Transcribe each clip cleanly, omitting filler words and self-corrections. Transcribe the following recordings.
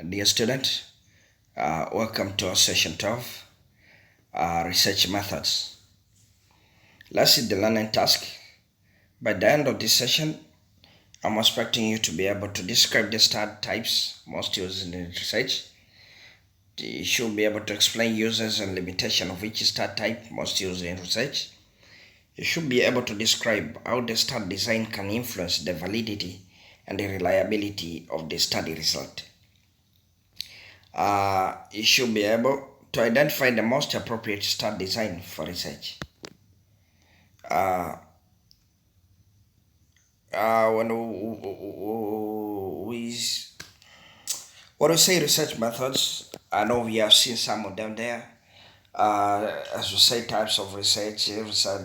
Dear student, welcome to our session 12, research methods. Let's see the learning task. By the end of this session, I'm expecting you to be able to describe the study types most used in research. You should be able to explain uses and limitation of each study type most used in research. You should be able to describe how the study design can influence the validity and the reliability of the study result. You should be able to identify the most appropriate study design for research. When we say research methods, I know we have seen some of them there. As we say, types of research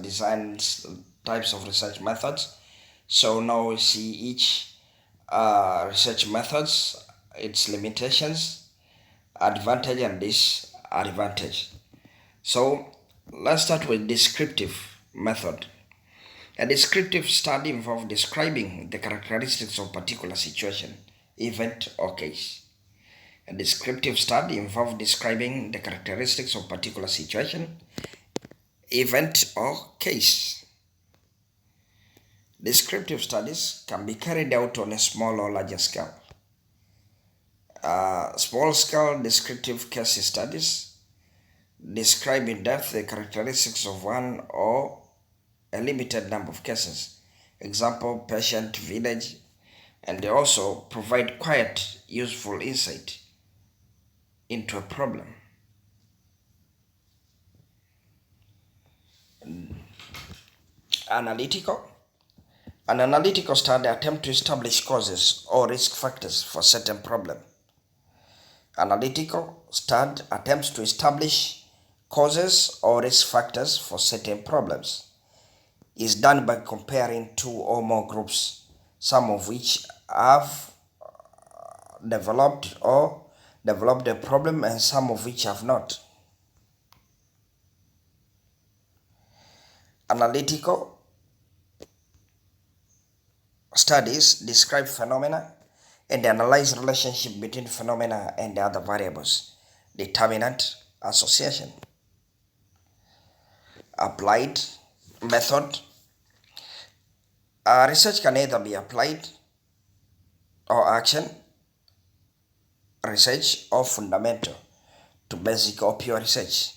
designs, types of research methods. So now we see each research methods, its limitations, advantage and disadvantage. So let's start with descriptive method. A descriptive study involves describing the characteristics of a particular situation, event, or case. A descriptive study involves describing the characteristics of a particular situation, event, or case. Descriptive studies can be carried out on a small or larger scale. Small-scale descriptive case studies describe in depth the characteristics of one or a limited number of cases. Example, patient, village, and they also provide quite useful insight into a problem. Analytical. An analytical study attempts to establish causes or risk factors for certain problem. Analytical study attempts to establish causes or risk factors for certain problems. Is done by comparing two or more groups, some of which have developed a problem and some of which have not. Analytical studies describe phenomena and analyze relationship between phenomena and other variables, determinant, association. Applied method. Research can either be applied or action research or fundamental to basic or pure research.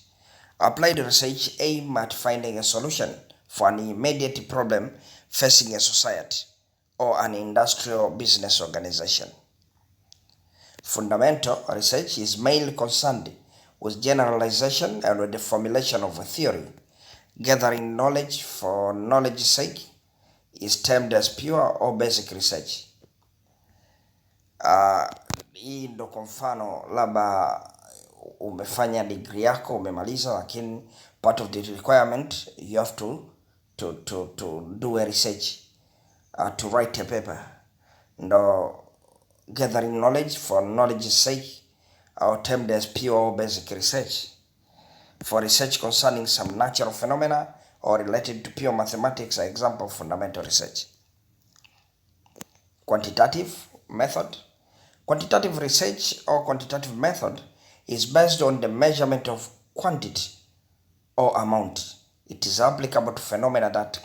Applied research aim at finding a solution for an immediate problem facing a society or an industrial business organization. Fundamental research is mainly concerned with generalization and with the formulation of a theory. Gathering knowledge for knowledge's sake is termed as pure or basic research. Hii ndo kwa mfano labda umefanya degree yako umemaliza, lakini part of the requirement you have to do a research, to write a paper. Ndo gathering knowledge for knowledge's sake are termed as pure or basic research. For research concerning some natural phenomena or related to pure mathematics are example of fundamental research. Quantitative method. Quantitative research or quantitative method is based on the measurement of quantity or amount. It is applicable to phenomena that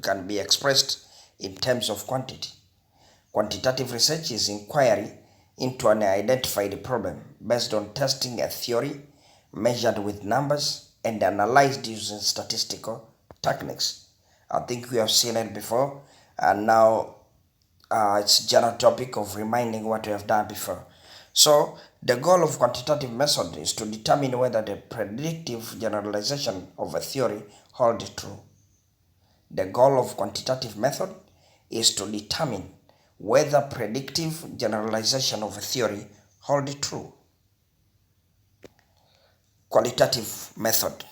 can be expressed in terms of quantity. Quantitative research is inquiry into an identified problem based on testing a theory measured with numbers and analyzed using statistical techniques. I think we have seen it before, and now it's general topic of reminding what we have done before. So the goal of quantitative method is to determine whether the predictive generalization of a theory holds true. The goal of quantitative method is to determine whether predictive generalization of a theory holds true. Qualitative method.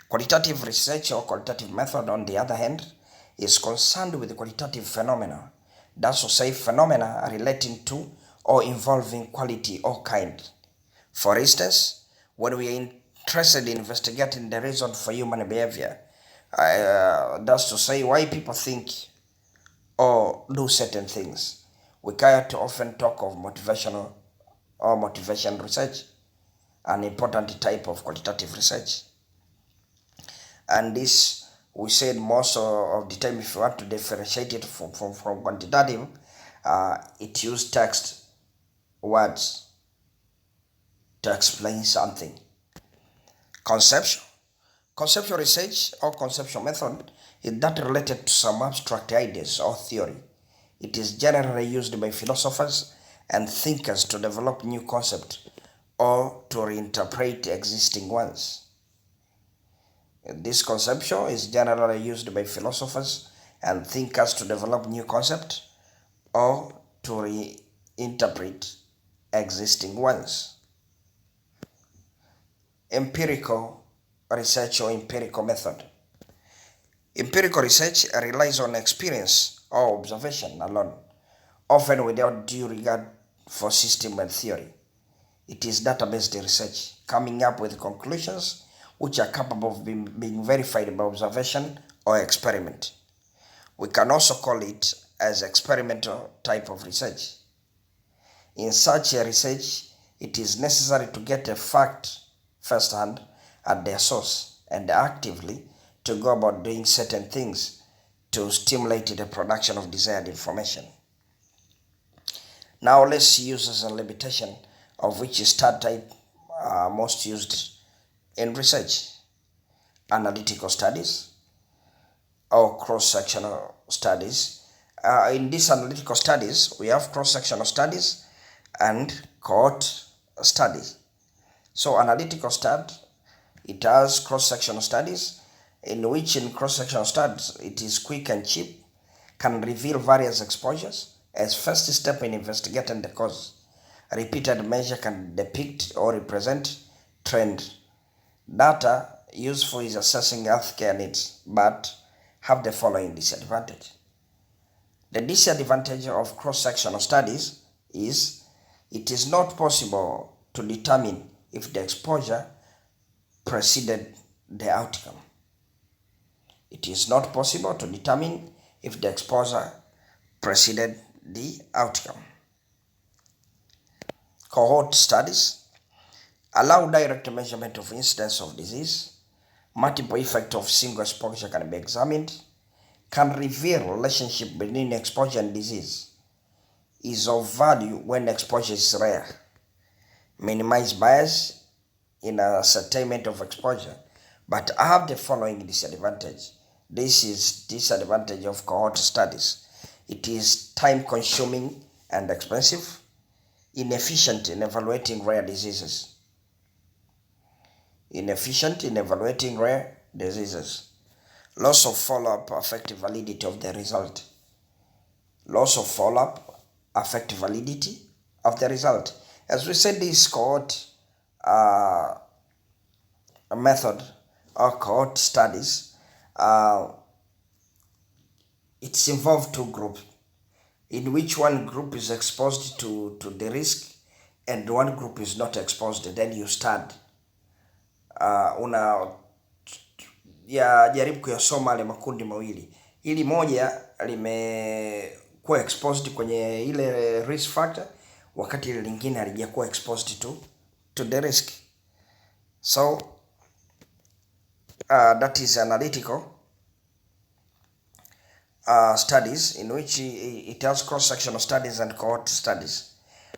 Qualitative research or qualitative method, on the other hand, is concerned with qualitative phenomena. That's to say, phenomena relating to or involving quality or kind. For instance, when we are interested in investigating the reason for human behavior, that's to say, why people think or do certain things, we quite often talk of motivational or motivation research, an important type of quantitative research. And this, we said most of the time, if you want to differentiate it from quantitative, it uses text, words to explain something. Conceptual research or conceptual method is that related to some abstract ideas or theory. It is generally used by philosophers and thinkers to develop new concepts or to reinterpret existing ones. This conception is generally used by philosophers and thinkers to develop new concepts or to reinterpret existing ones. Empirical research or empirical method. Empirical research relies on experience or observation alone, often without due regard for system and theory. It is data-based research, coming up with conclusions which are capable of being verified by observation or experiment. We can also call it as experimental type of research. In such a research, it is necessary to get a fact firsthand at their source and actively to go about doing certain things to stimulate the production of desired information. Now let's use as a limitation of which study type are most used in research: analytical studies or cross-sectional studies. In these analytical studies, we have cross-sectional studies and cohort studies. So analytical study, it has cross-sectional studies, in which in cross-sectional studies it is quick and cheap, can reveal various exposures as first step in investigating the cause. Repeated measure can depict or represent trend. Data useful is assessing healthcare needs, but have the following disadvantage. The disadvantage of cross-sectional studies is it is not possible to determine if the exposure preceded the outcome. It is not possible to determine if the exposure preceded the outcome. Cohort studies allow direct measurement of incidence of disease. Multiple effects of single exposure can be examined. Can reveal relationship between exposure and disease. Is of value when exposure is rare. Minimize bias in ascertainment of exposure, but have the following disadvantage. This is disadvantage of cohort studies. It is time consuming and expensive, inefficient in evaluating rare diseases. Loss of follow-up affect validity of the result. As we said, this cohort method or cohort studies, it's involved two groups, in which one group is exposed to the risk and one group is not exposed. Then you start jaribu kuyasoma yale makundi mawili, ili moja limekuwa exposed kwenye ile risk factor, wakati ile lingine halijakuwa exposed to the risk. So that is analytical studies, in which it has cross-sectional studies and cohort studies,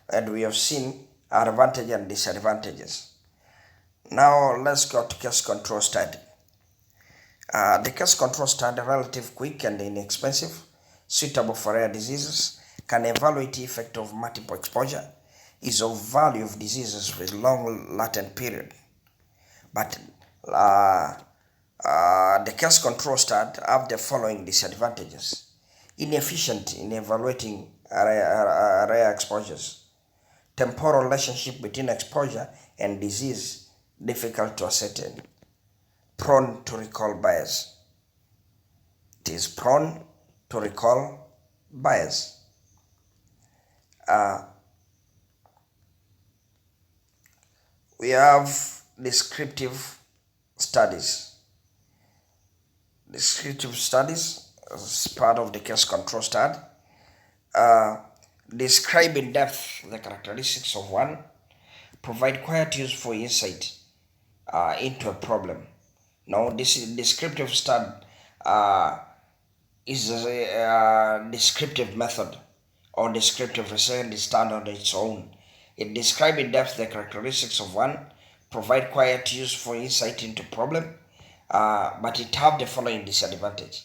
and we have seen advantages and disadvantages. Now let's go to case control study. The case control study, relatively quick and inexpensive, suitable for rare diseases, can evaluate the effect of multiple exposure, is of value of diseases with long latent period. But the case control study have the following disadvantages: inefficient in evaluating rare exposures, temporal relationship between exposure and disease difficult to ascertain, prone to recall bias. It is prone to recall bias. We have descriptive studies. Descriptive studies is part of the case control study. describe in depth the characteristics of one, provide quite useful insight into a problem. Now, this is descriptive study is a descriptive method or descriptive research is done on its own. It describes in depth the characteristics of one, provide quite useful insight into problem, but it have the following disadvantage.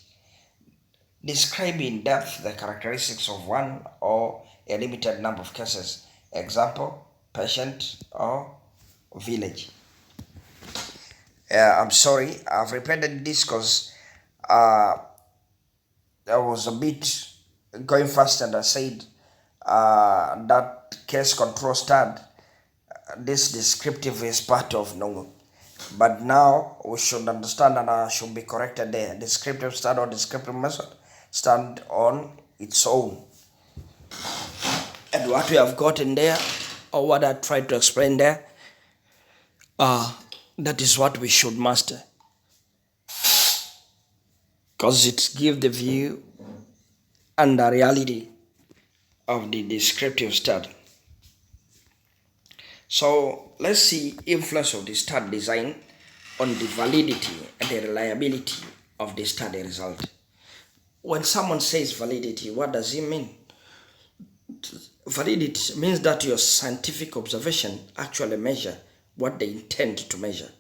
Describe in depth the characteristics of one or a limited number of cases. Example, patient or village. I'm sorry, I've repeated this because I was a bit going fast and I said that case control stud, this descriptive is part of normal. But now we should understand and I should be corrected there. Descriptive stud or descriptive method stand on its own. And what we have gotten there, or what I tried to explain there, that is what we should master. Because it gives the view and the reality of the descriptive stud. So let's see influence of the stud design on the validity and the reliability of the study result. When someone says validity, what does it mean? Validity means that your scientific observation actually measure what they intend to measure.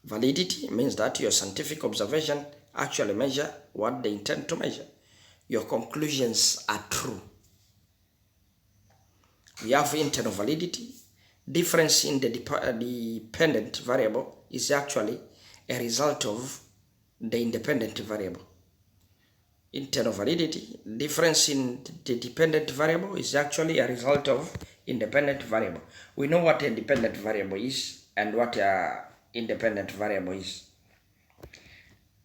Validity means that your scientific observation actually measure what they intend to measure. Your conclusions are true. We have internal validity. Difference in the dependent variable is actually a result of the independent variable. Internal validity, difference in the dependent variable is actually a result of independent variable. We know what a dependent variable is and what a independent variable is.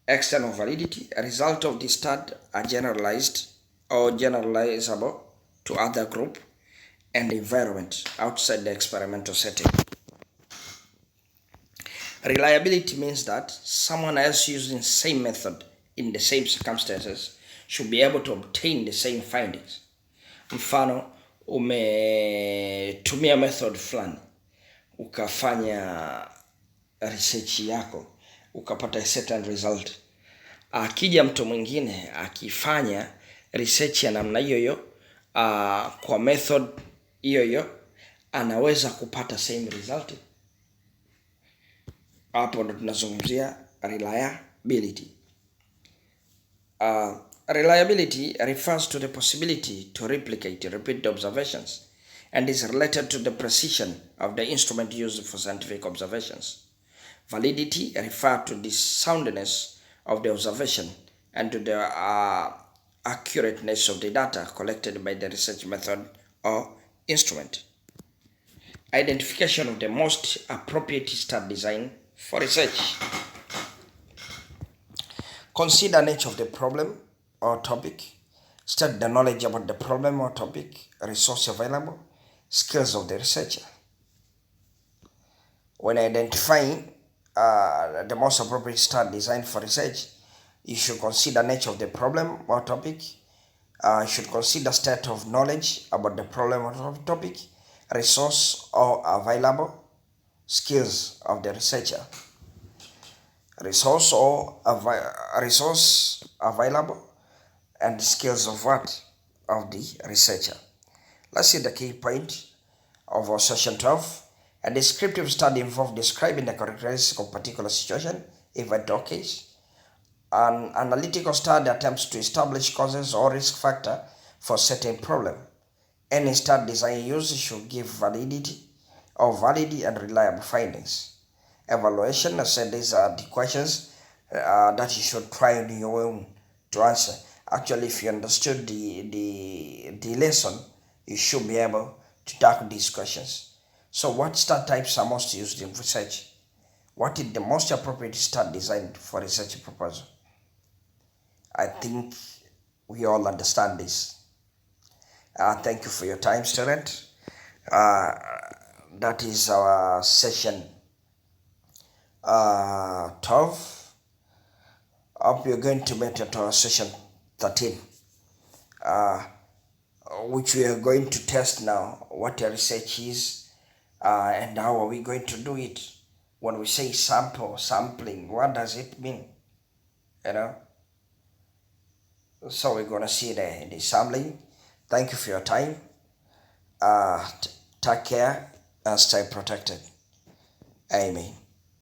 External validity, a result of the stud are generalized or generalizable to other group and environment outside the experimental setting. Reliability means that someone else using the same method in the same circumstances should be able to obtain the same findings. Mfano, umetumia method fulani, ukafanya research yako, ukapata a certain result. Akija mtu mwingine akifanya research ya namna hiyo kwa method hiyo anaweza kupata same result. Hapo ndo tunazungumzia reliability. Reliability refers to the possibility to replicate repeated observations and is related to the precision of the instrument used for scientific observations. Validity refers to the soundness of the observation and to the accurateness of the data collected by the research method or instrument. Identification of the most appropriate study design for research. Consider nature of the problem or topic. Study the knowledge about the problem or topic, resource available, skills of the researcher. When identifying the most appropriate study design for research, you should consider nature of the problem or topic. You should consider state of knowledge about the problem or topic, resource or available, skills of the researcher. Resource available and skills of what? Of the researcher. Let's see the key point of our session 12. A descriptive study involves describing the characteristics of a particular situation, event or case. An analytical study attempts to establish causes or risk factor for a certain problem. Any study design used should give valid and reliable findings. Evaluation, I said these are the questions that you should try on your own to answer. Actually, if you understood the lesson, you should be able to tackle these questions. So what study types are most used in research? What is the most appropriate study designed for research proposal? I think we all understand this. Thank you for your time, student. That is our session 12. Hope you're going to meet at our session 13. which we are going to test now, what a research is, and how are we going to do it. When we say sampling, what does it mean? You know, so we're gonna see the sampling. Thank you for your time. Take care and stay protected. Amen.